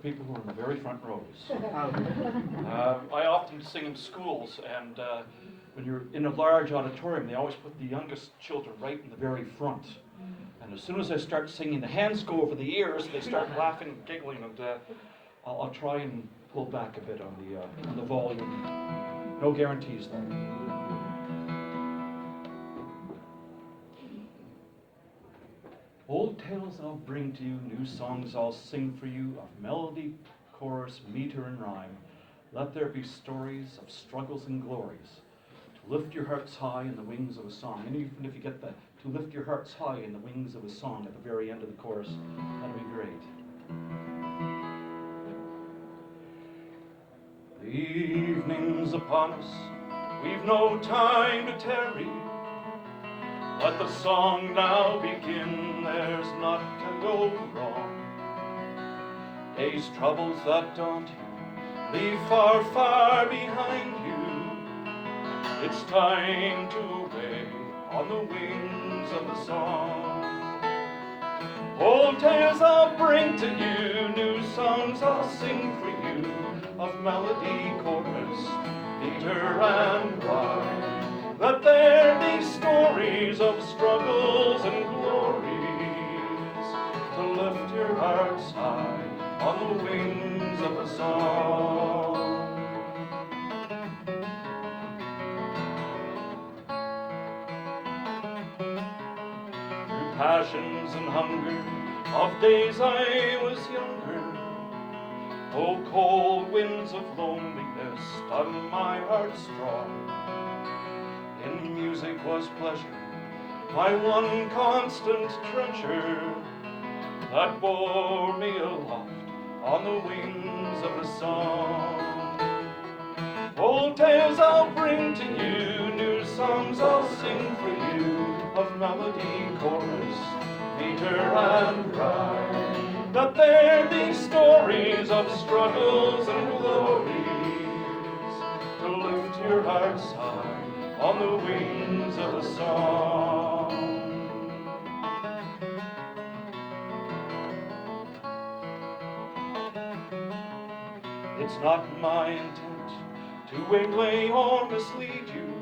people who are in the very front rows. I often sing in schools, and when you're in a large auditorium, they always put the youngest children right in the very front. And as soon as I start singing, the hands go over the ears, they start laughing and giggling, and I'll try and pull back a bit on the volume. No guarantees, though. Old tales I'll bring to you, new songs I'll sing for you, of melody, chorus, meter, and rhyme. Let there be stories of struggles and glories, to lift your hearts high in the wings of a song. And even if you get the to lift your hearts high in the wings of a song at the very end of the chorus, that'll be great. The evening's upon us, we've no time to tarry. Let the song now begin, there's not to go wrong. Day's troubles that daunt you, leave far, far behind you. It's time to obey on the wings of the song. Old tales I'll bring to you, new songs I'll sing for you, of melody, chorus, meter, and rhyme. Let there be stories of struggles and glories, to lift your hearts high on the wings of a song. Through passions and hunger of days I was younger, oh, cold winds of loneliness stung my heart strong. In music was pleasure, my one constant treasure, that bore me aloft on the wings of a song. Old tales I'll bring to you, new songs I'll sing for you, of melody, chorus, meter, and rhyme. Let there be stories of struggles and glories, to lift your hearts high on the wings of a song. It's not my intent to waylay or mislead you.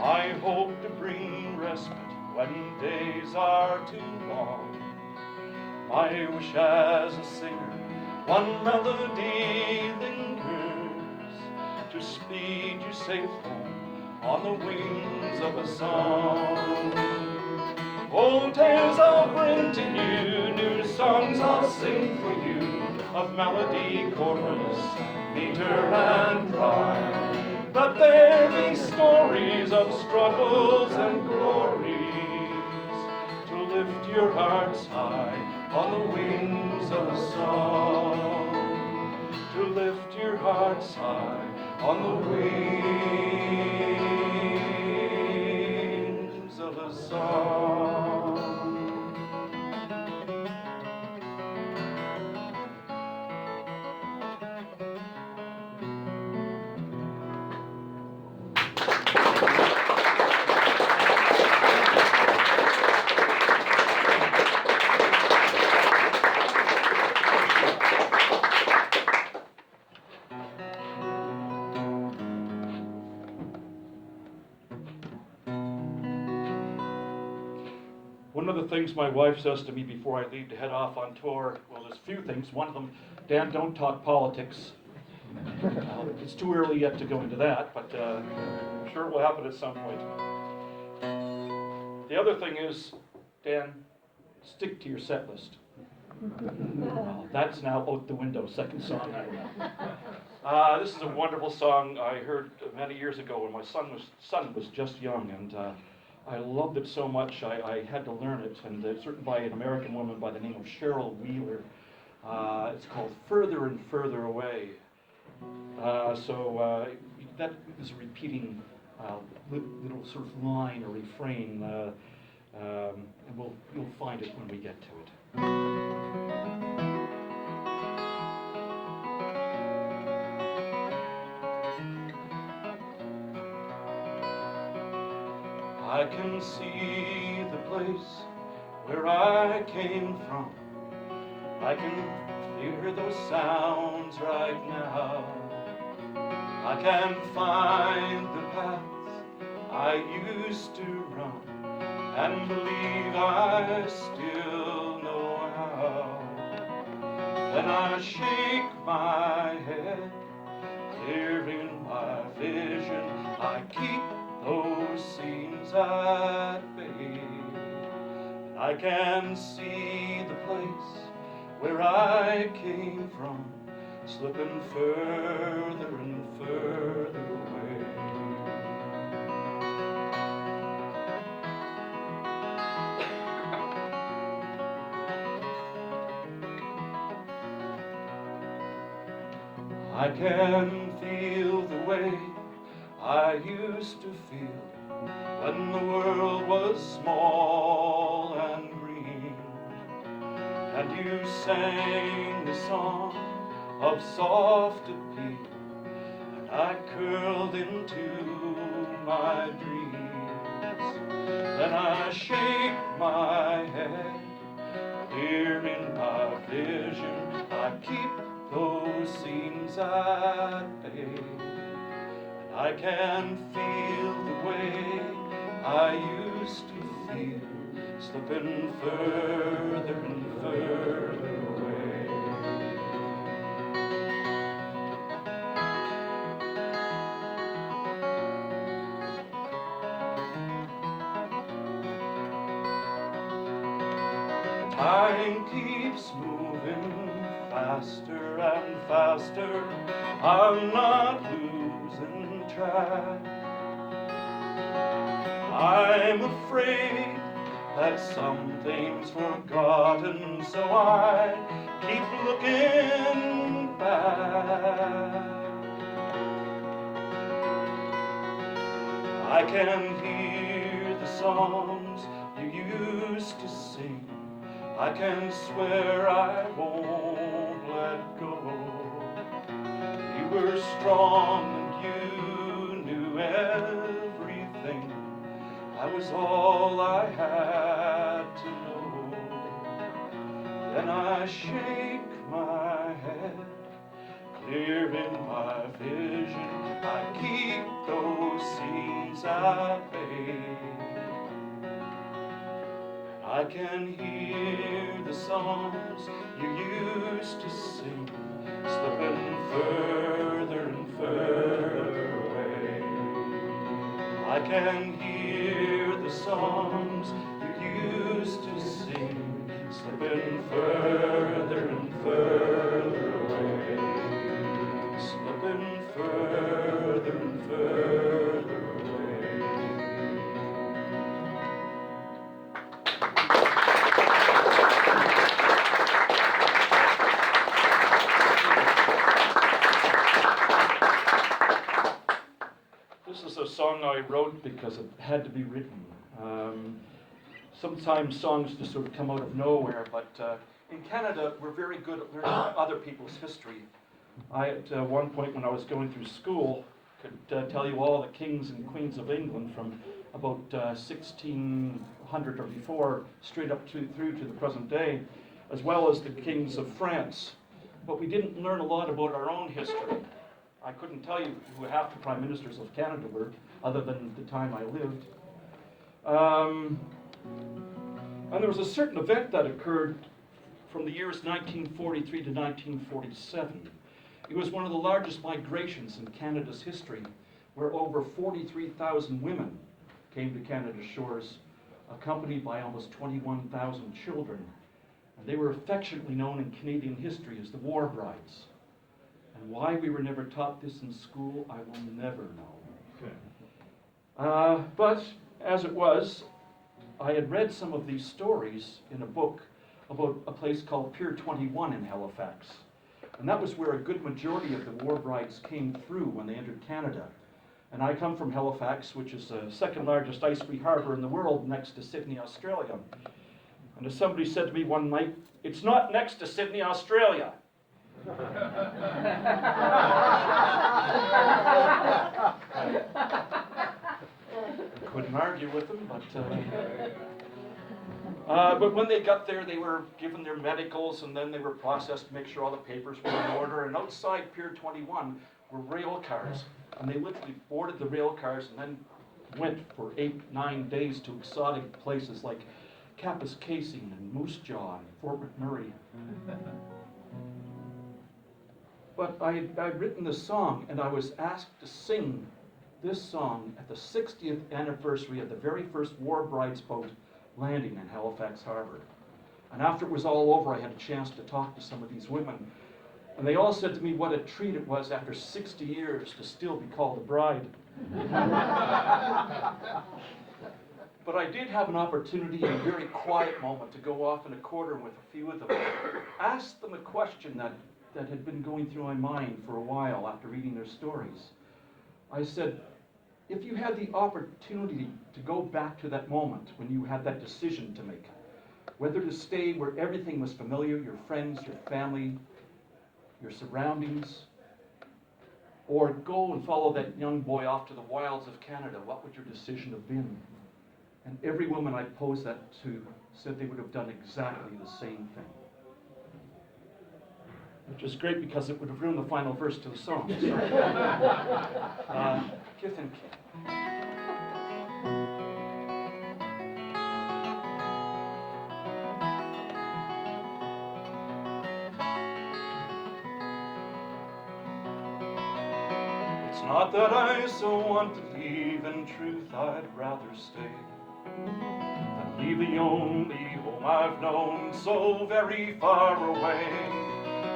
I hope to bring respite when days are too long. My wish as a singer, one melody lingers, to speed you safe home on the wings of a song. Old tales I'll bring to you, new songs I'll sing for you, of melody, chorus, meter, and rhyme. Let there be stories of struggles and glories, to lift your hearts high on the wings of a song. To lift your hearts high on the wings of a song. One of the things my wife says to me before I leave to head off on tour, well, there's a few things. One of them, Dan, don't talk politics. It's too early yet to go into that, but I'm sure it will happen at some point. The other thing is, Dan, stick to your set list. That's now out the window, second song. This is a wonderful song I heard many years ago when my son was just young, and I loved it so much I had to learn it, and it's written by an American woman by the name of Cheryl Wheeler. It's called Further and Further Away. So that is a repeating little sort of line or refrain, and you'll find it when we get to it. I can see the place where I came from. I can hear those sounds right now. I can find the paths I used to run and believe I still know how. Then I shake my head, clearing my vision. I keep those scenes at bay. I can see the place where I came from, slipping further and further away. I can feel the way I used to feel when the world was small and green, and you sang the song of soft appeal, and I curled into my dreams. Then I shake my head, clearing my vision. I keep those scenes at bay. I can feel the way I used to feel, slipping further and further away. Time keeps moving faster and faster. I'm not losing track. I'm afraid that something's forgotten, so I keep looking back. I can hear the songs you used to sing. I can swear I won't let go. You were strong and you knew everything. I was all I had to know. Then I shake my head, clearing my vision. I keep those scenes at bay. I can hear the songs you used to sing, slipping further and further away. I can hear the songs you used to sing, slipping further and further away, slipping further and further away. This is a song I wrote because it had to be written. Sometimes songs just sort of come out of nowhere, but in Canada, we're very good at learning other people's history. I, at one point when I was going through school, could tell you all the kings and queens of England from about 1600 or before, straight up through to the present day, as well as the kings of France. But we didn't learn a lot about our own history. I couldn't tell you who half the prime ministers of Canada were, other than the time I lived. And there was a certain event that occurred from the years 1943 to 1947. It was one of the largest migrations in Canada's history, where over 43,000 women came to Canada's shores, accompanied by almost 21,000 children. And they were affectionately known in Canadian history as the war brides. And why we were never taught this in school, I will never know. But as it was, I had read some of these stories in a book about a place called Pier 21 in Halifax. And that was where a good majority of the war brides came through when they entered Canada. And I come from Halifax, which is the second largest ice-free harbor in the world, next to Sydney, Australia. And as somebody said to me one night, "It's not next to Sydney, Australia." I couldn't argue with them, but But when they got there, they were given their medicals, and then they were processed to make sure all the papers were in order. And outside Pier 21 were rail cars, and they literally boarded the rail cars and then went for 8-9 days to exotic places like Kapuskasing and Moose Jaw and Fort McMurray. But I'd written this song, and I was asked to sing this song at the 60th anniversary of the very first War Brides boat landing in Halifax Harbor. And after it was all over, I had a chance to talk to some of these women. And they all said to me what a treat it was after 60 years to still be called a bride. But I did have an opportunity in a very quiet moment to go off in a corner with a few of them, ask them a question that had been going through my mind for a while after reading their stories. I said, if you had the opportunity to go back to that moment when you had that decision to make, whether to stay where everything was familiar, your friends, your family, your surroundings, or go and follow that young boy off to the wilds of Canada, what would your decision have been? And every woman I posed that to said they would have done exactly the same thing. Which is great because it would have ruined the final verse to the song. Kith and kin. It's not that I so want to leave, in truth I'd rather stay than leave the only home I've known so very far away.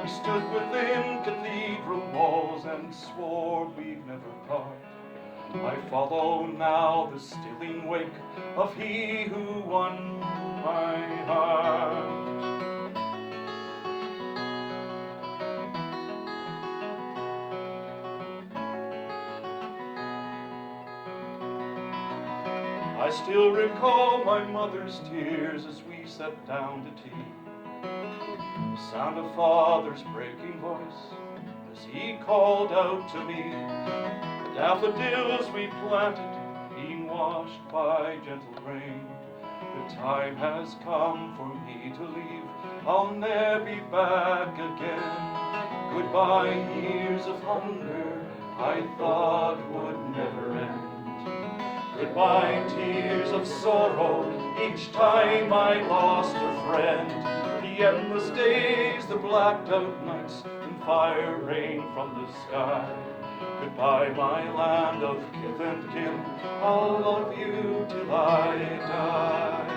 We stood within cathedral walls and swore we'd never part. I follow now the stilling wake of he who won my heart. I still recall my mother's tears as we sat down to tea. The sound of Father's breaking voice as he called out to me. The daffodils we planted, being washed by gentle rain. The time has come for me to leave, I'll ne'er be back again. Goodbye, years of hunger I thought would never end. Goodbye, tears of sorrow each time I lost a friend. The endless days, the blacked out nights, and fire rain from the sky. Goodbye, my land of kith and kin, I'll love you till I die.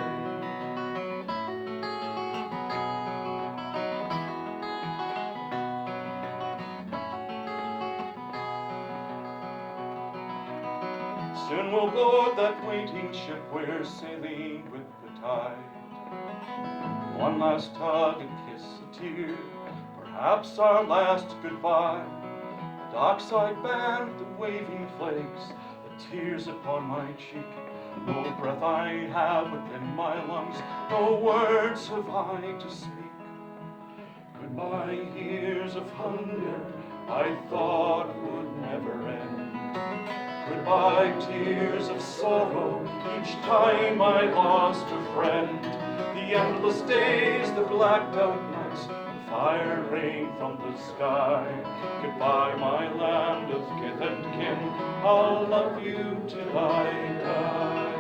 Soon we'll board that waiting ship, we're sailing with the tide. One last tug, a kiss, a tear, perhaps our last goodbye. The dockside band, the waving flags, the tears upon my cheek. No breath I have within my lungs, no words have I to speak. Goodbye, years of hunger I thought would never end. Goodbye, tears of sorrow each time I lost a friend. The endless days, the blacked out nights, the fire rain from the sky. Goodbye, my land of kith and kin, I'll love you till I die.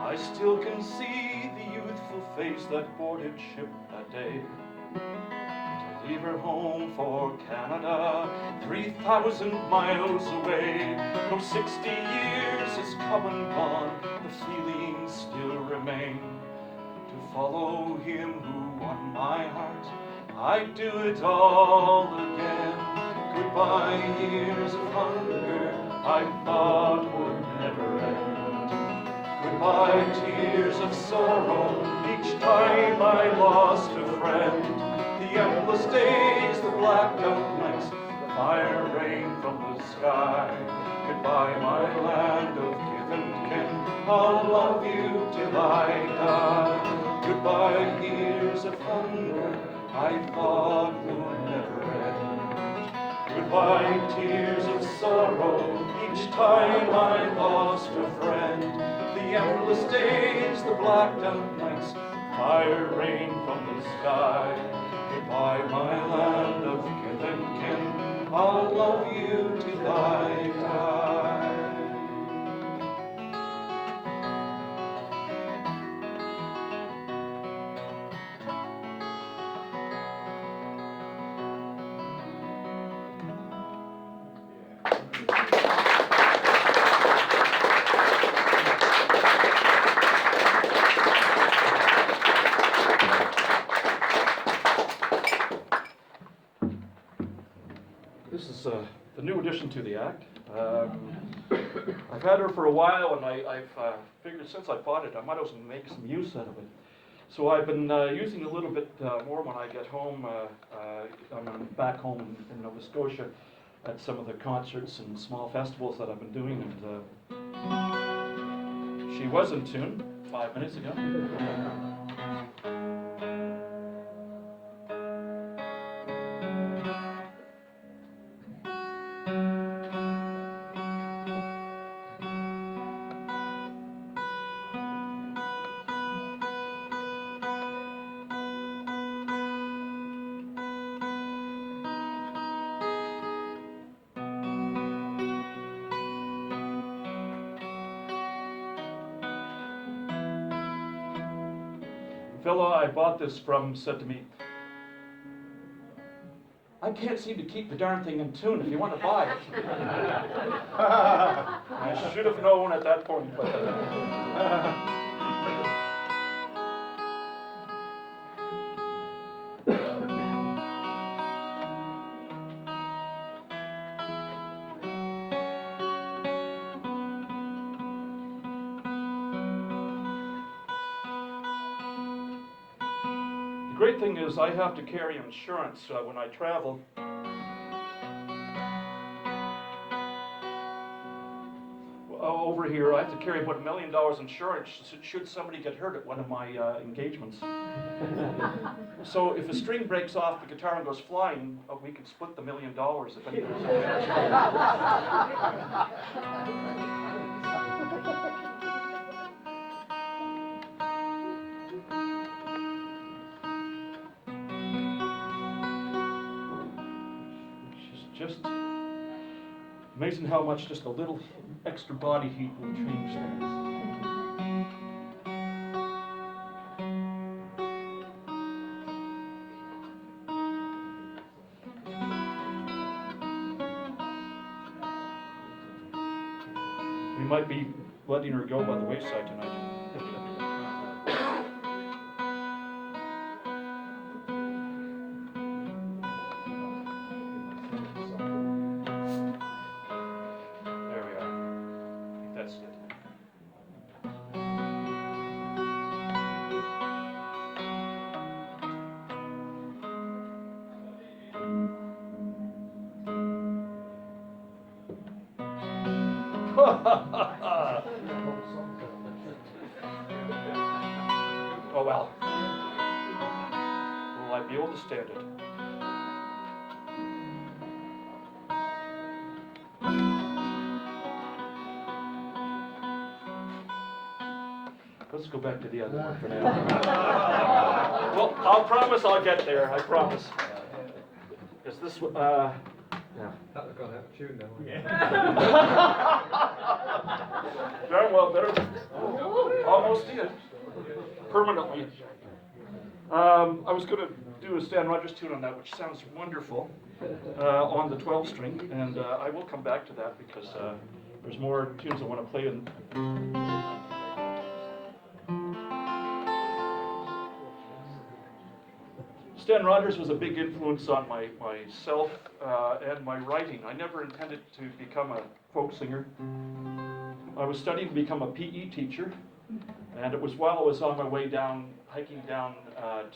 I still can see the youthful face that boarded ship that day. Leave her home for Canada, 3,000 miles away. Though 60 years has come and gone, the feelings still remain. To follow him who won my heart, I'd do it all again. Goodbye, years of hunger I thought would never end. Goodbye, tears of sorrow each time I lost a friend. The endless days, the blacked out nights, the fire rain from the sky. Goodbye, my land of kith and kin, I'll love you till I die. Goodbye, years of hunger I thought would never end. Goodbye, tears of sorrow, each time I lost a friend. The endless days, the blacked out nights, fire rain from the sky. Goodbye, my land of kith and kin, I'll love you till I die. This is the new addition to the act. I've had her for a while, and I've figured since I bought it, I might as well make some use out of it. So I've been using a little bit more when I get home. I'm back home in Nova Scotia at some of the concerts and small festivals that I've been doing, and she was in tune 5 minutes ago. The fellow I bought this from said to me, "I can't seem to keep the darn thing in tune if you want to buy it." I should have known at that point. But, the great thing is I have to carry insurance when I travel. Over here, I have to carry about $1 million insurance should somebody get hurt at one of my engagements. So if a string breaks off the guitar and goes flying, we could split the $1 million if anybody's Just amazing how much just a little extra body heat will change things. We might be letting her go by the wayside tonight. Oh well. Will I be able to stand it? Let's go back to the other one for now. Well, I'll promise I'll get there. I promise. Is this yeah. That was gone out of tune now. Yeah. Darn well better. Almost did. Permanently. I was going to do a Stan Rogers tune on that, which sounds wonderful, on the 12 string, and I will come back to that because there's more tunes I want to play in. Stan Rogers was a big influence on myself and my writing. I never intended to become a folk singer. I was studying to become a PE teacher, and it was while I was on my way down, hiking down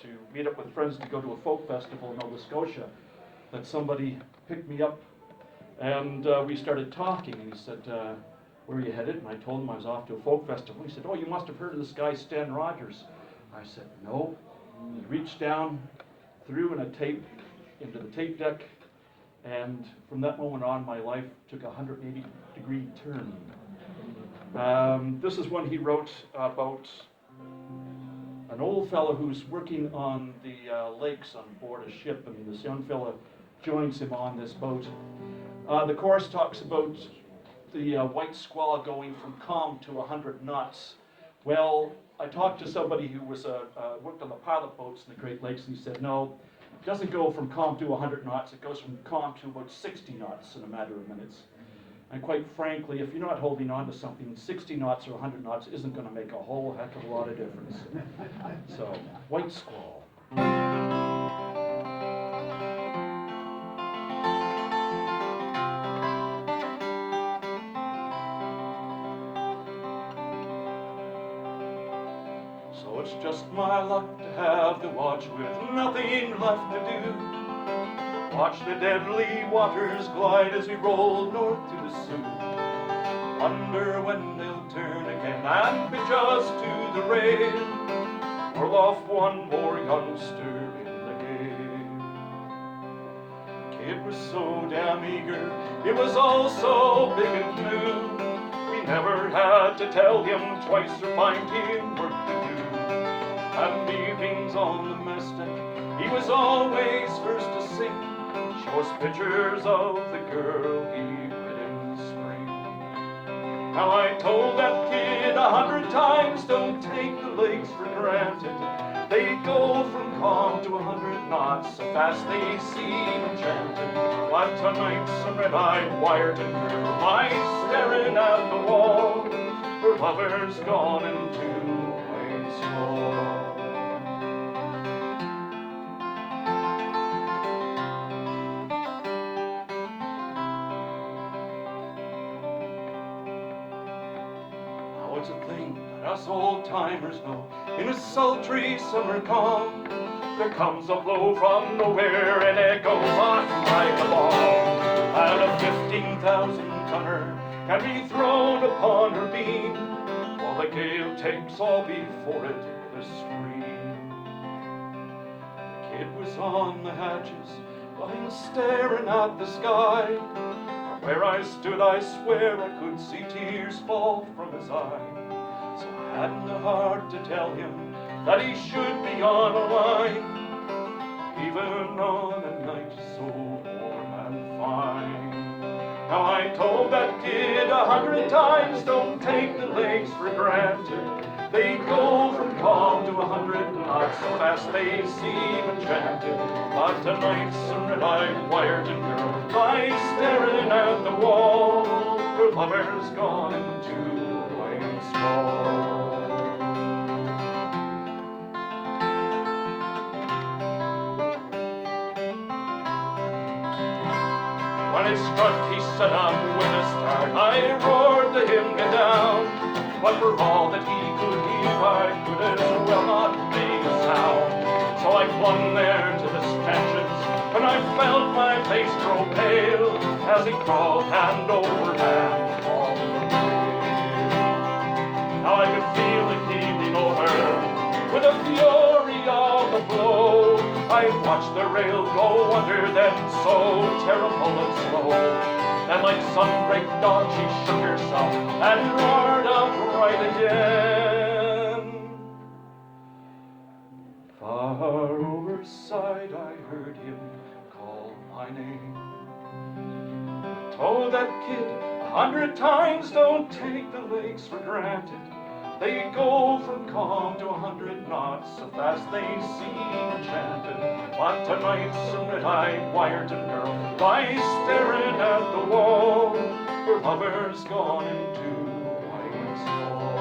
to meet up with friends to go to a folk festival in Nova Scotia, that somebody picked me up, and we started talking, and he said, "Where are you headed?" And I told him I was off to a folk festival. He said, "Oh, you must have heard of this guy, Stan Rogers." I said, "No." He reached down, threw in a tape into the tape deck, and from that moment on, my life took a 180-degree turn. This is one he wrote about an old fellow who's working on the lakes on board a ship, and this young fellow joins him on this boat. The chorus talks about the white squall going from calm to 100 knots. Well, I talked to somebody who was worked on the pilot boats in the Great Lakes, and he said, no, it doesn't go from calm to 100 knots, it goes from calm to about 60 knots in a matter of minutes. And quite frankly, if you're not holding on to something, 60 knots or 100 knots isn't going to make a whole heck of a lot of difference. So, white squall. So it's just my luck to have the watch with nothing left to do. Watch the deadly waters glide as we roll north to the Sioux. Wonder when they'll turn again and pitch us to the rail. Whirl off one more youngster in the gale. Kid was so damn eager, it was all so big and new. We never had to tell him twice or find him work to do. And evenings on the mess deck, he was always first to sing. Show us pictures of the girl he wed in spring. Now I told that kid 100 times, don't take the lakes for granted. They go from calm to 100 knots, so fast they seem enchanted. But tonight's a red-eyed Wyerton girl lies staring at the wall. Her lover's gone into white squall. It's a thing that us old-timers know. In a sultry summer calm, there comes a blow from nowhere and it goes off like a bomb. And a 15,000-tonner can be thrown upon her beam, while the gale takes all before it with a scream. The kid was on the hatches, lying staring at the sky. Where I stood, I swear I could see tears fall from his eye. So I hadn't the heart to tell him that he should be on a line, even on a night so warm and fine. Now I told that kid 100 times, don't take the lakes for granted. They go from calm to 100 knots, so fast they seem enchanted. But tonight's a red-eyed Wyerton girl lies staring at the wall. Her lover's gone into white squall. When it struck, he set up with a start. I roared to him, get down. But for all that he could hear, I could as well not make a sound. So I clung there to the stanchions, and I felt my face grow pale as he crawled hand over hand along the rail. Now I could feel it heaving over with the fury of the blow. I watched the rail go under them, so terrible and slow. Then like some great dog she shook herself and roared upright again. Far overside I heard him call my name. Told that kid 100 times, don't take the lakes for granted. They go from calm to 100 knots, so fast they seem enchanted. But tonight's a red-eyed Wyerton girl lies staring at the wall. Her lover's gone into white squall.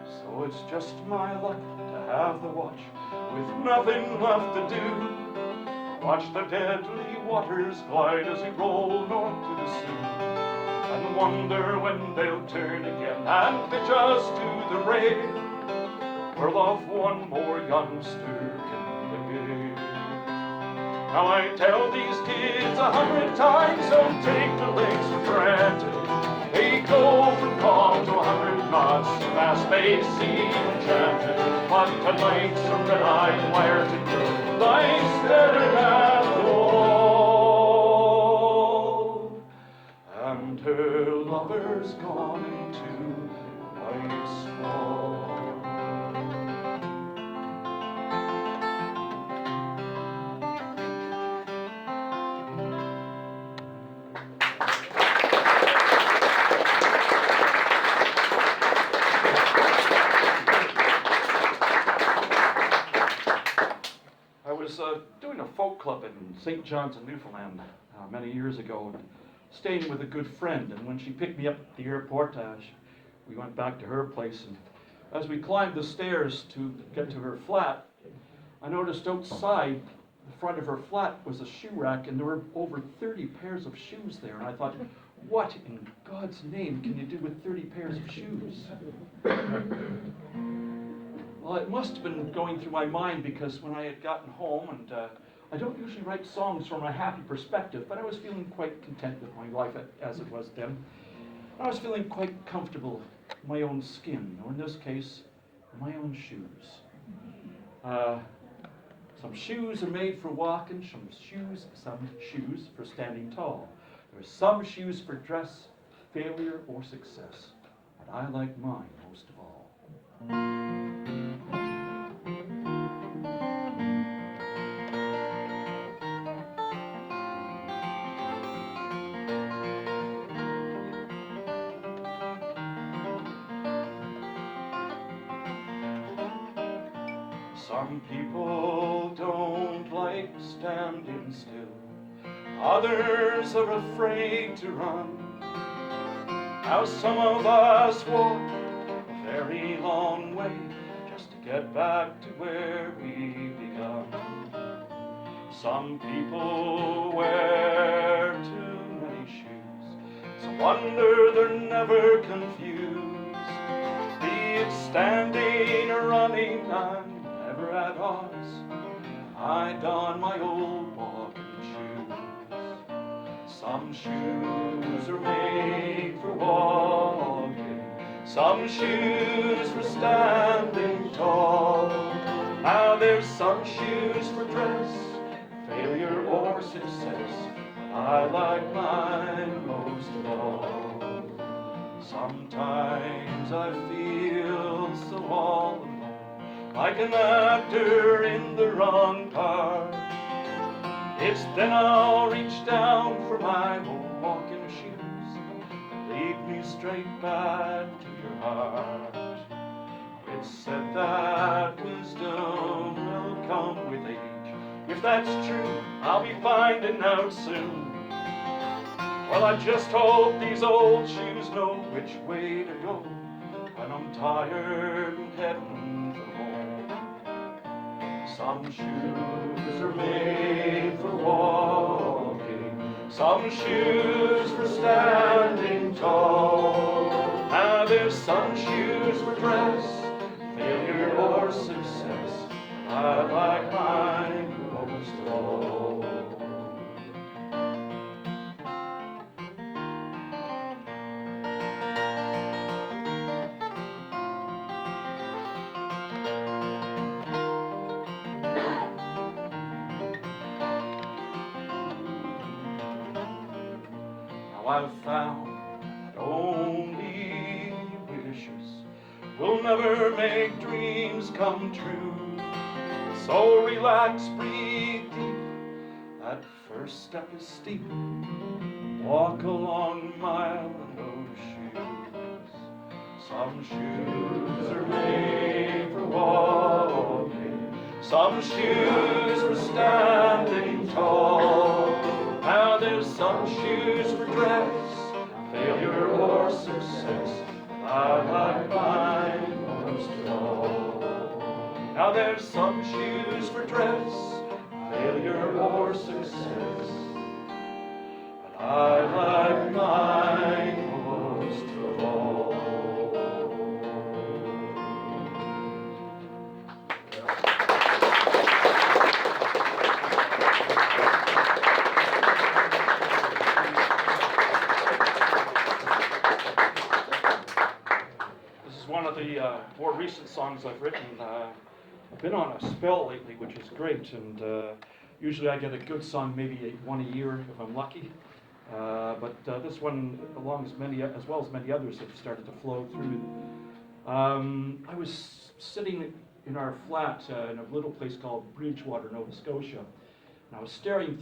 So it's just my luck to have the watch with nothing left to do. Watch the deadly waters glide as we roll north to the Sioux, and wonder when they'll turn again and pitch us to the rail. Whirl off one more youngster in the gale. Now I tell these kids 100 times, don't take the lakes for granted. They go from calm to 100 knots, fast they seem enchanted. But tonight's a red-eyed wire to do, life's better than gold. And her lover's gone into white squall. I was doing a folk club in St. John's in Newfoundland many years ago, and staying with a good friend. And when she picked me up at the airport, we went back to her place. And as we climbed the stairs to get to her flat, I noticed outside the front of her flat was a shoe rack, and there were over 30 pairs of shoes there. And I thought, what in God's name can you do with 30 pairs of shoes? Well, it must have been going through my mind, because when I had gotten home, and I don't usually write songs from a happy perspective, but I was feeling quite content with my life as it was then. I was feeling quite comfortable in my own skin, or in this case, my own shoes. Some shoes are made for walking, some shoes for standing tall. There are some shoes for dress, failure, or success, but I like mine most of all. Some people don't like standing still, others are afraid to run. How some of us walk a very long way just to get back to where we begun. Some people wear too many shoes, so wonder they're never confused. Be it standing or running, I'm never at odds. I don my old walking shoes. Some shoes are made for walking, some shoes for standing tall. Now there's some shoes for dress, failure or success, I like mine most of all. Sometimes I feel so all alone, like an actor in the wrong part. It's then I'll reach down for my old walking shoes and lead me straight back to your heart. It's said that wisdom will come with age. If that's true, I'll be finding out soon. Well, I just hope these old shoes know which way to go when I'm tired and heading for home. Some shoes are made for walking, some shoes for standing tall. Now there's some shoes for dress, failure or success, I like mine most of all. I've found that only wishes will never make dreams come true. So relax, breathe deep, that first step is steep. Walk a long mile in those shoes. Some shoes are made for walking, some shoes for standing tall. Now there's some shoes for dress, failure or success, I like mine most of all. Now there's some shoes for dress, failure or success, but I like mine most of all. more recent songs I've written. I've been on a spell lately, which is great, and usually I get a good song, maybe one a year if I'm lucky. But this one, as well as many others, have started to flow through. I was sitting in our flat in a little place called Bridgewater, Nova Scotia, and I was staring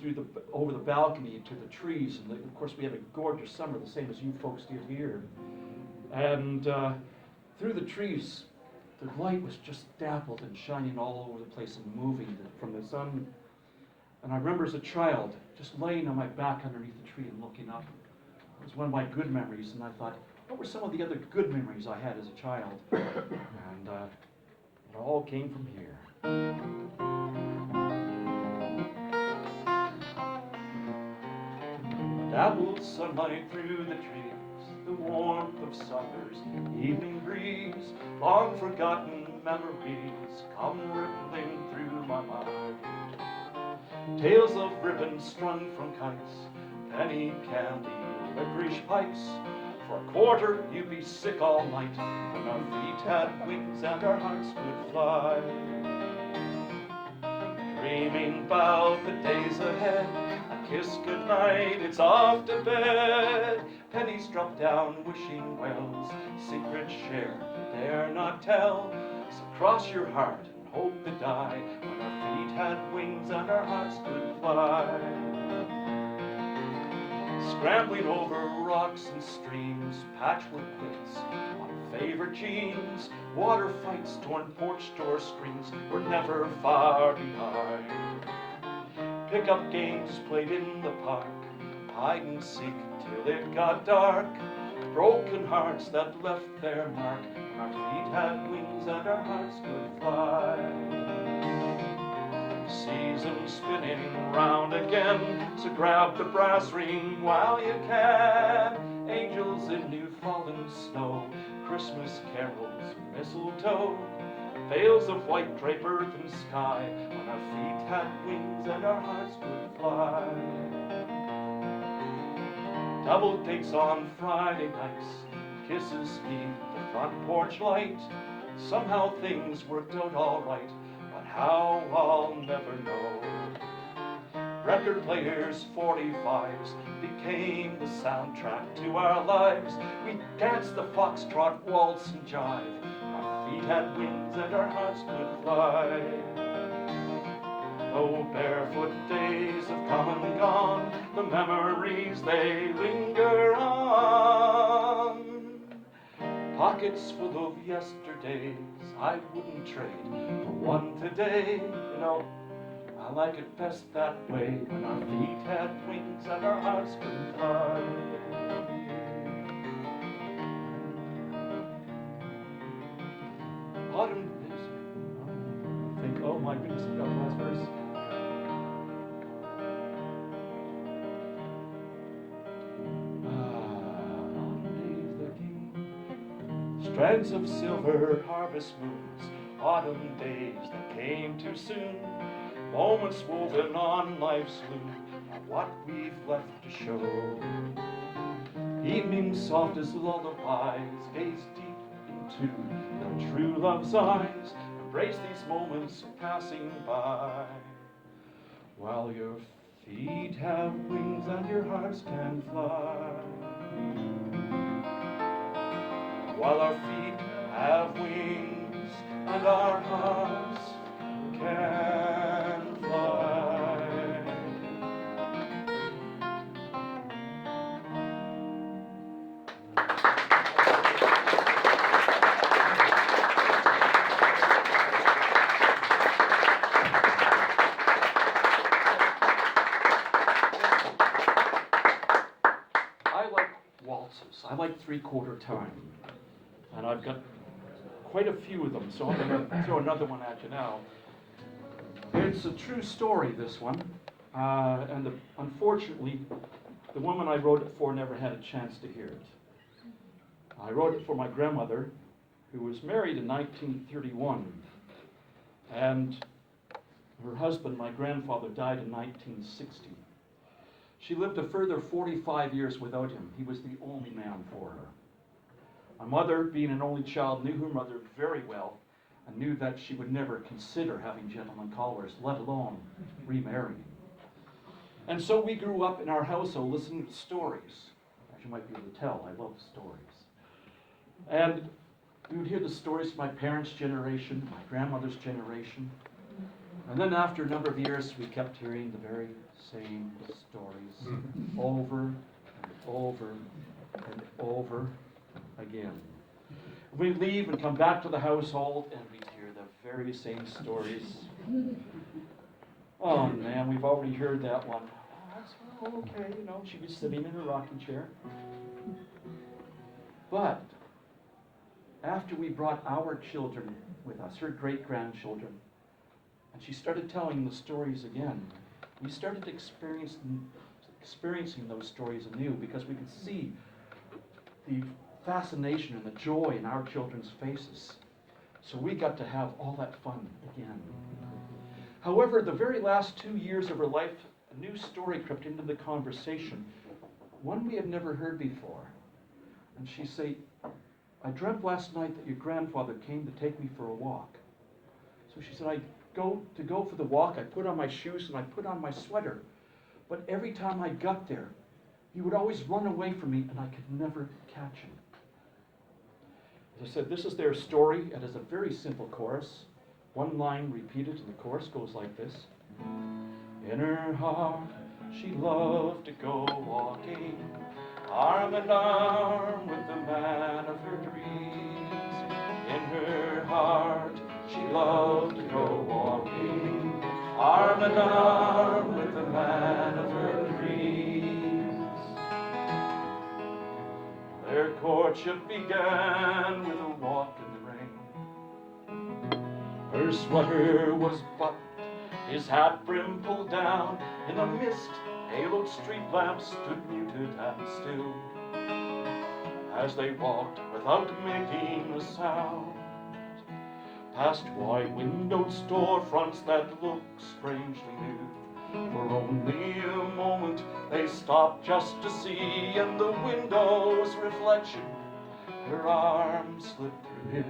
over the balcony to the trees, and of course we had a gorgeous summer, the same as you folks did here. And through the trees, the light was just dappled and shining all over the place and moving from the sun. And I remember as a child just laying on my back underneath the tree and looking up. It was one of my good memories, and I thought, what were some of the other good memories I had as a child? And it all came from here. Dappled sunlight through the trees, the warmth of summer's evening breeze, long forgotten memories come rippling through my mind. Tales of ribbons strung from kites, penny candy, licorice pipes. For a quarter you'd be sick all night when our feet had wings and our hearts could fly. Dreaming about the days ahead, a kiss goodnight, it's off to bed. Pennies drop down wishing wells, secrets shared, dare not tell. So cross your heart and hope to die when our feet had wings and our hearts could fly. Scrambling over rocks and streams, patchwork quilts on favorite jeans, water fights, torn porch door screens were never far behind. Pick-up games played in the park, hide and seek till it got dark. Broken hearts that left their mark when our feet had wings and our hearts could fly. Season spinning round again, so grab the brass ring while you can. Angels in new fallen snow, Christmas carols, mistletoe, veils of white drape earth and sky when our feet had wings and our hearts could fly. Double dates on Friday nights, kisses neath the front porch light. Somehow things worked out all right, but how I'll never know. Record players, 45s became the soundtrack to our lives. We danced the foxtrot, waltz and jive. Our feet had wings and our hearts could fly. Though barefoot days have come and gone, the memories they linger on. Pockets full of yesterdays I wouldn't trade for one today. You know, I like it best that way, when our feet had wings and our hearts could fly. Autumn days, think, oh my goodness, I've got the last verse. Strands of silver, harvest moons, autumn days that came too soon, moments woven on life's loom are what we've left to show. Evening soft as lullabies, gaze deep into your true love's eyes, embrace these moments passing by, while your feet have wings and your hearts can fly. While our feet have wings and our hearts can fly. I like waltzes. I like three-quarter time. And I've got quite a few of them, so I'm going to throw another one at you now. It's a true story, this one, and unfortunately, the woman I wrote it for never had a chance to hear it. I wrote it for my grandmother, who was married in 1931, and her husband, my grandfather, died in 1960. She lived a further 45 years without him. He was the only man for her. My mother, being an only child, knew her mother very well and knew that she would never consider having gentlemen callers, let alone remarrying. And so we grew up in our household listening to stories. As you might be able to tell, I love stories. And we would hear the stories from my parents' generation, my grandmother's generation. And then after a number of years, we kept hearing the very same stories over and over and over again. We'd leave and come back to the household, and we'd hear the very same stories. Oh man, we've already heard that one. Oh, that's okay, you know, she'd be sitting in her rocking chair. But after we brought our children with us, her great-grandchildren, and she started telling the stories again, we started experiencing those stories anew because we could see the fascination and the joy in our children's faces. So we got to have all that fun again. However, the very last 2 years of her life, a new story crept into the conversation, one we had never heard before. And she'd say, I dreamt last night that your grandfather came to take me for a walk. So she said, I go for the walk, I put on my shoes and I put on my sweater. But every time I got there, he would always run away from me and I could never catch him. As I said, this is their story. It has a very simple chorus. One line repeated and the chorus goes like this. In her heart, she loved to go walking, arm in arm with the man of her dreams. In her heart, she loved to go walking, arm in arm with the man of her dreams. Their courtship began with a walk in the rain. Her sweater was buttoned, his hat brim pulled down. In the mist, haloed street lamps stood muted and still as they walked without making a sound, past wide-windowed storefronts that looked strangely new. For only a moment they stopped just to see in the window's reflection her arm slipped through his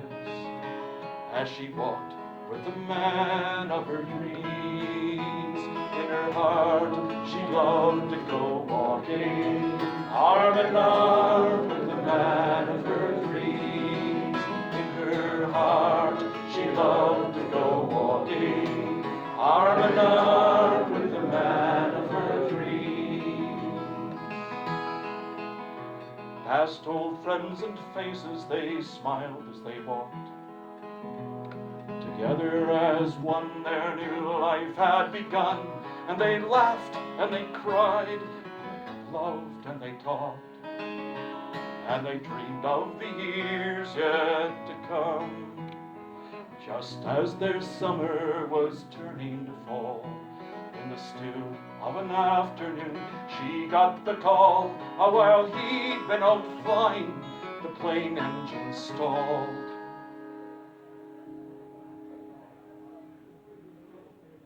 as she walked with the man of her dreams. In her heart she loved to go walking, arm in arm with the man of her dreams. In her heart she loved to go walking, arm in arm with the man of her dreams. Past old friends and faces they smiled as they walked. Together as one their new life had begun, and they laughed and they cried, and they loved and they talked, and they dreamed of the years yet to come. Just as their summer was turning to fall, in the still of an afternoon, she got the call. While he'd been out flying, the plane engine stalled.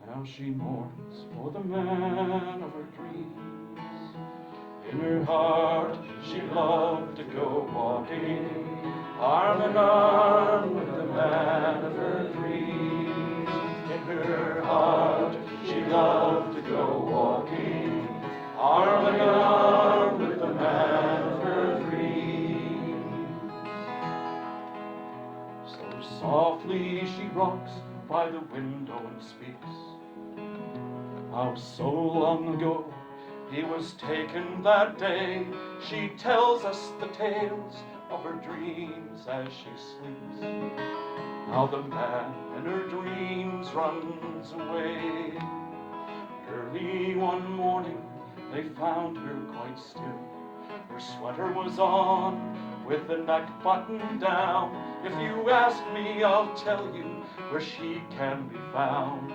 Now she mourns for the man of her dreams. In her heart she loved to go walking, arm in arm with the man of her dreams. In her heart she loved to go walking, arm in arm with the man of her dreams. So softly she rocks by the window and speaks. How so long ago he was taken that day. She tells us the tales of her dreams as she sleeps. How the man in her dreams runs away. Early one morning they found her quite still. Her sweater was on with the neck buttoned down. If you ask me, I'll tell you where she can be found.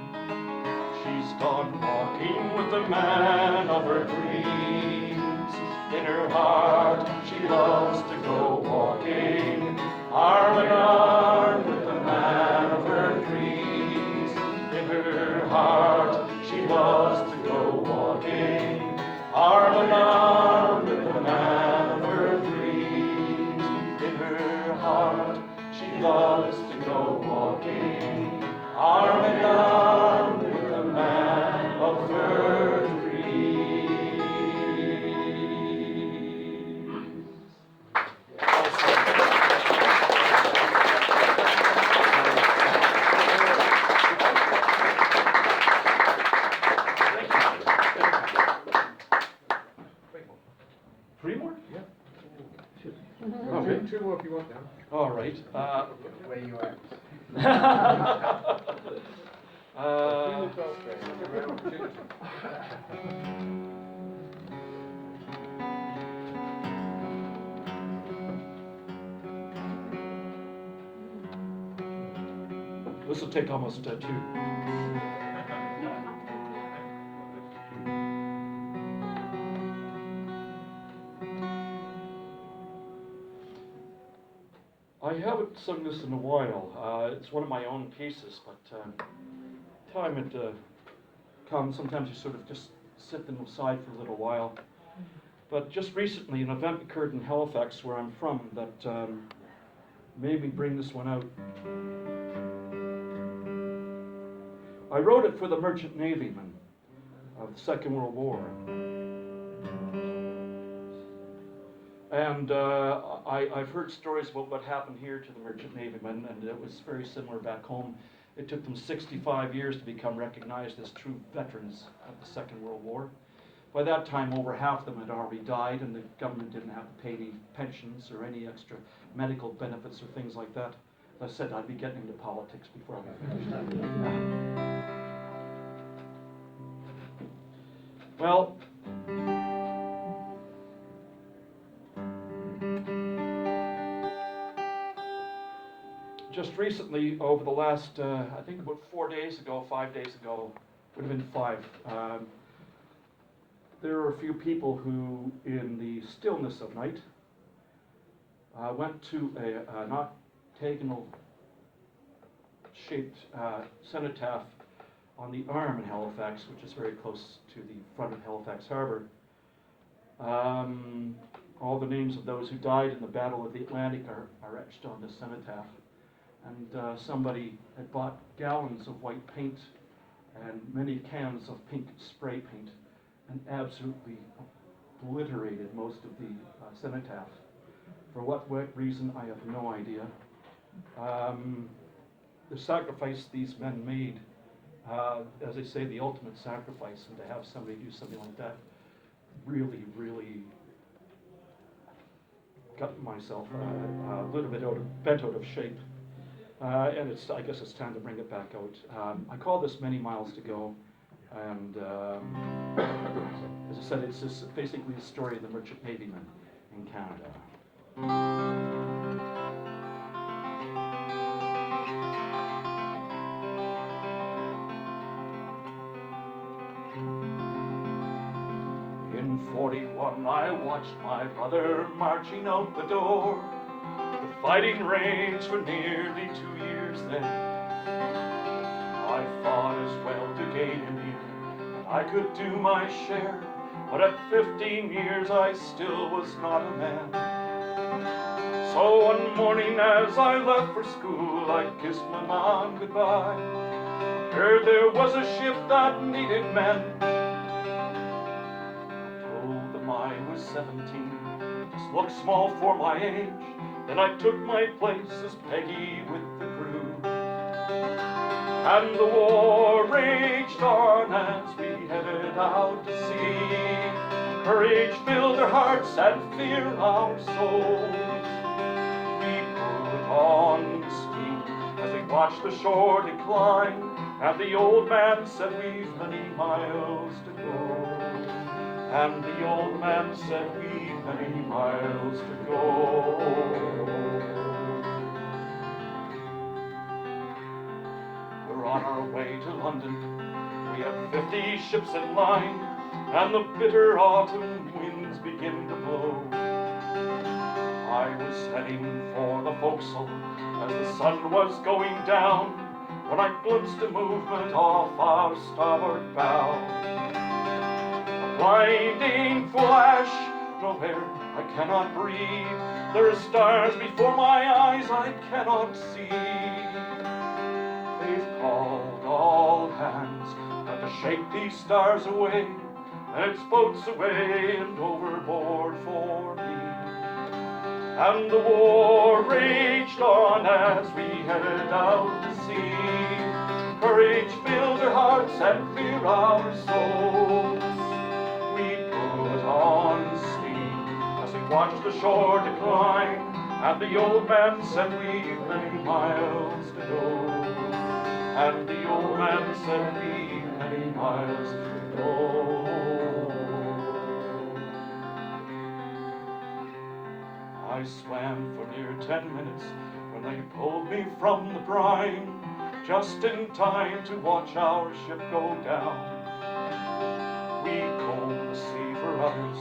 She's gone walking with the man of her dreams. In her heart she loves to go walking, arm in arm with the man of her dreams. In her heart she loves to go walking, arm in arm with the man of her dreams. In her two more if you want now. All right. Where you at? This will take almost 2. I haven't sung this in a while. It's one of my own pieces, but time it comes. Sometimes you sort of just sit them aside for a little while. But just recently, an event occurred in Halifax, where I'm from, that made me bring this one out. I wrote it for the merchant navymen of the Second World War. And I've heard stories about what happened here to the merchant navymen, and it was very similar back home. It took them 65 years to become recognized as true veterans of the Second World War. By that time, over half of them had already died, and the government didn't have to pay any pensions or any extra medical benefits or things like that. As I said, I'd be getting into politics before I finished. Well, just recently, over the last, I think about 5 days ago, would have been 5, there were a few people who, in the stillness of night, went to an octagonal shaped cenotaph on the Arm in Halifax, which is very close to the front of Halifax Harbour. All the names of those who died in the Battle of the Atlantic are etched on this cenotaph. And somebody had bought gallons of white paint and many cans of pink spray paint and absolutely obliterated most of the cenotaph. For what reason, I have no idea. The sacrifice these men made, as they say, the ultimate sacrifice, and to have somebody do something like that really, really got myself a little bit bent out of shape. And I guess it's time to bring it back out. I call this Many Miles to Go, and as I said, it's just basically the story of the merchant navymen in Canada. In 41, I watched my brother marching out the door. The fighting raged for nearly 2 years then. I fought as well to gain him here, and I could do my share, but at 15 years I still was not a man. So one morning as I left for school, I kissed my mom goodbye. Heard there was a ship that needed men. I told them I was 17, just looked small for my age. Then I took my place as Peggy with the crew. And the war raged on as we headed out to sea. Courage filled our hearts and fear our souls. We put on steam as we watched the shore decline, and the old man said we've many miles to go. And the old man said we've many miles to go. We're on our way to London. We have 50 ships in line, and the bitter autumn winds begin to blow. I was heading for the forecastle as the sun was going down, when I glimpsed a movement off our starboard bow. A blinding flash, nowhere I cannot breathe. There are stars before my eyes I cannot see. They've called all hands not to shake these stars away, and it's boats away and overboard for me. And the war raged on as we headed out to sea. Courage filled our hearts and fear our souls. We put on steam as we watched the shore decline, And the old man said, we've many miles to go. And the old man said, we've many miles to go. I swam for near 10 minutes when they pulled me from the brine, just in time to watch our ship go down. We combed the sea for others,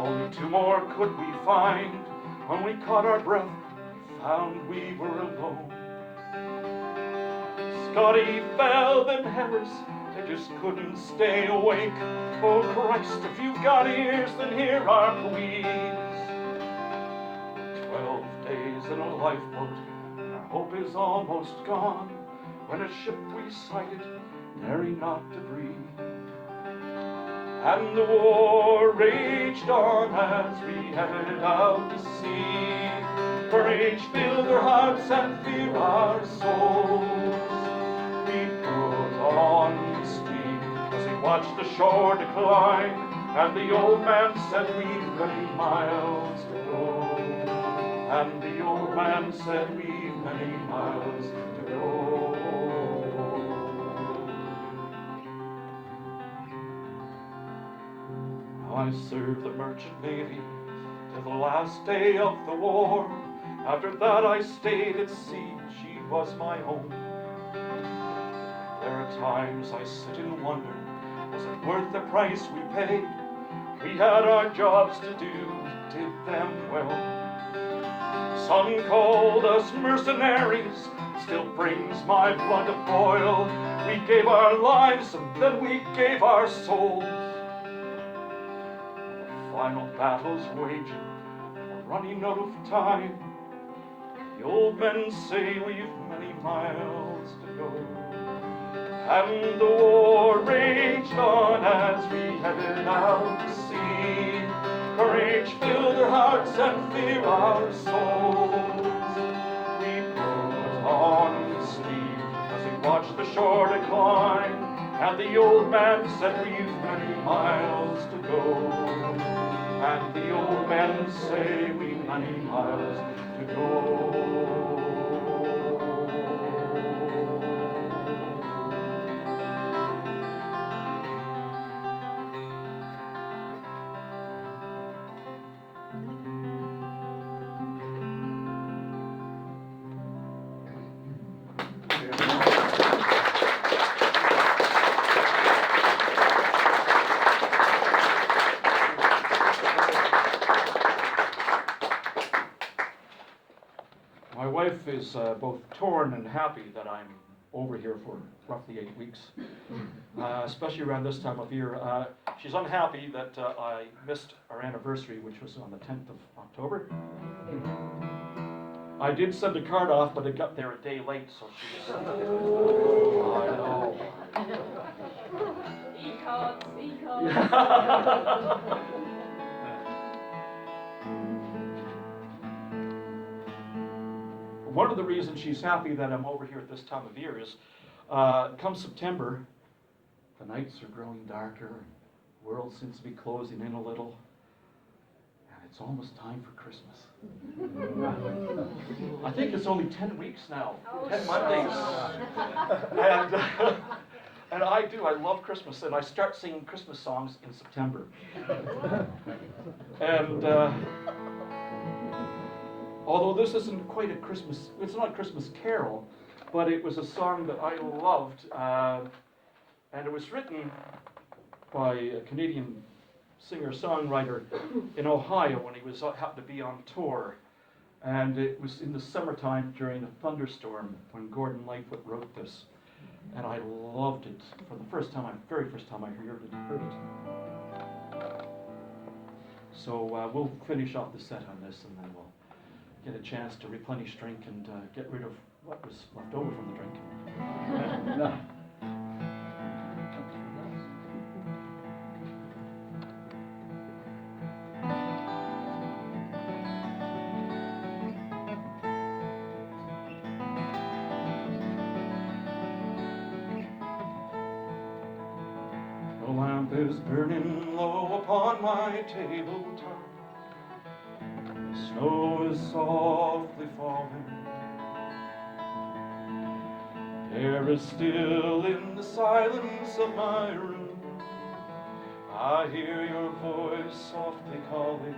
only 2 more could we find. When we caught our breath, we found we were alone. Scotty fell, then Hebbers, they just couldn't stay awake. Oh Christ, if you've got ears, then hear our pleas. 12 days in a lifeboat, and our hope is almost gone, when a ship we sighted, nary not to breathe. And the war raged on as we headed out to sea. Courage filled our hearts and fear our souls. We put on speed as we watched the shore decline, and the old man said, we've many miles to go. And the old man said, we've many miles to go. I served the merchant navy till the last day of the war. After that I stayed at sea, she was my home. There are times I sit and wonder, was it worth the price we paid? We had our jobs to do, we did them well. Some called us mercenaries, still brings my blood to boil. We gave our lives and then we gave our souls. Final battle's waging, we're running out of time. The old men say we've many miles to go. And the war raged on as we headed out to sea. Courage filled our hearts and fear our souls. We put on speed as we watched the shore decline, and the old man said, we've many miles to go. And the old men say, we've many miles to go. My wife is both torn and happy that I'm over here for roughly 8 weeks, especially around this time of year. She's unhappy that I missed our anniversary, which was on the 10th of October. I did send a card off, but it got there a day late, so she was... I know. E-cards, e-cards. One of the reasons she's happy that I'm over here at this time of year is, come September, the nights are growing darker, the world seems to be closing in a little, and it's almost time for Christmas. I think it's only 10 weeks now, 10 Mondays. And I love Christmas, and I start singing Christmas songs in September. And although this isn't quite a Christmas, it's not a Christmas carol, but it was a song that I loved, and it was written by a Canadian singer-songwriter in Ohio when he was happened to be on tour, and it was in the summertime during a thunderstorm when Gordon Lightfoot wrote this, and I loved it for the very first time I heard it. So we'll finish off the set on this, and then we'll get a chance to replenish drink and get rid of what was left over from the drink. The lamp is burning low upon my tabletop. Snow is softly falling. Air is still in the silence of my room. I hear your voice softly calling.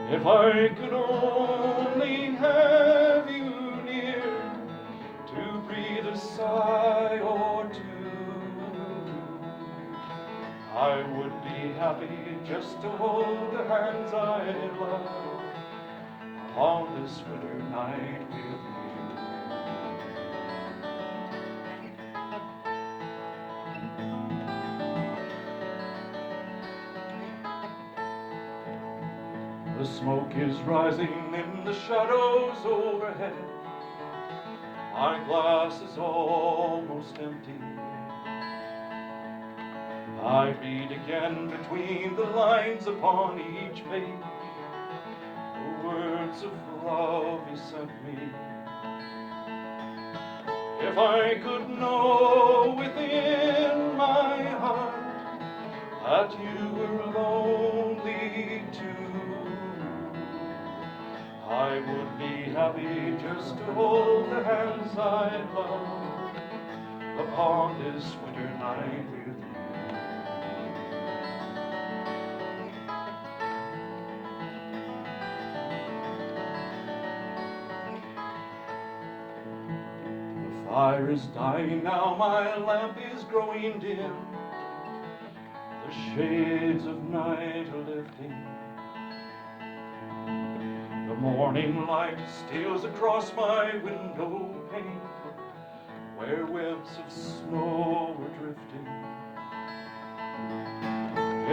If I could only have you near to breathe a sigh or two, I would be happy just to hold the hands I love on this winter night with you. The smoke is rising in the shadows overhead. My glass is almost empty. I read again between the lines upon each page the words of love he sent me. If I could know within my heart that you were lonely too, I would be happy just to hold the hands I love upon this winter night with you. The fire is dying now, my lamp is growing dim. The shades of night are lifting. The morning light steals across my window pane, where webs of snow are drifting.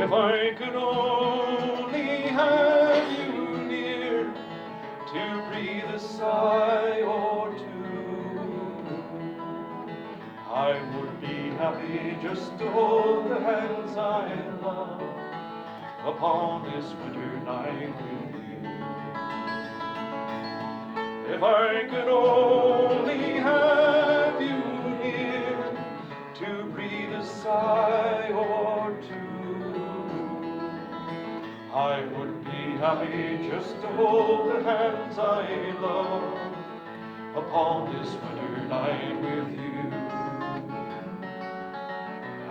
If I could only have you near to breathe a sigh or two, I would be happy just to hold the hands I love upon this winter night with you. If I could only have you near to breathe a sigh or two, I would be happy just to hold the hands I love upon this winter night with you,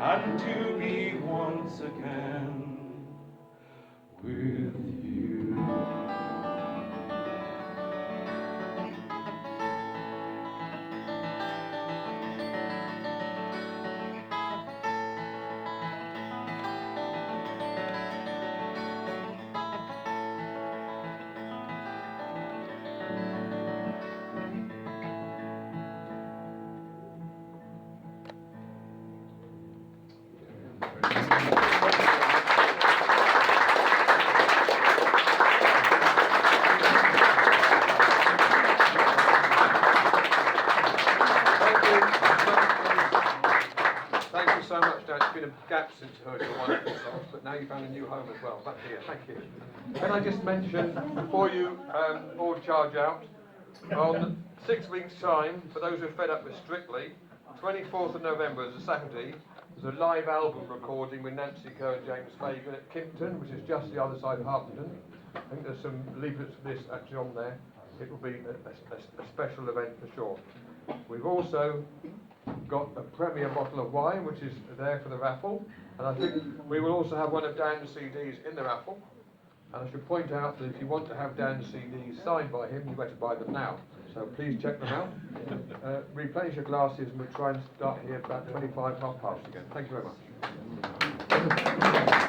and to be once again with you. Thank you so much, Dan. It's been a gap since you heard your wonderful songs, but now you found a new home as well. Back here, thank you. Can I just mention, before you all charge out, on 6 weeks' time, for those who are fed up with Strictly, 24th of November is a Saturday, there's a live album recording with Nancy Kerr and James Fagan at Kimpton, which is just the other side of Harpenden. I think there's some leaflets for this actually on there. It will be a special event for sure. We've also got a premier bottle of wine, which is there for the raffle, and I think we will also have one of Dan's CDs in the raffle. And I should point out that if you want to have Dan's CDs signed by him, you better buy them now. So please check them out. Replenish your glasses, and we'll try and start here about 25 past again. Thank you very much.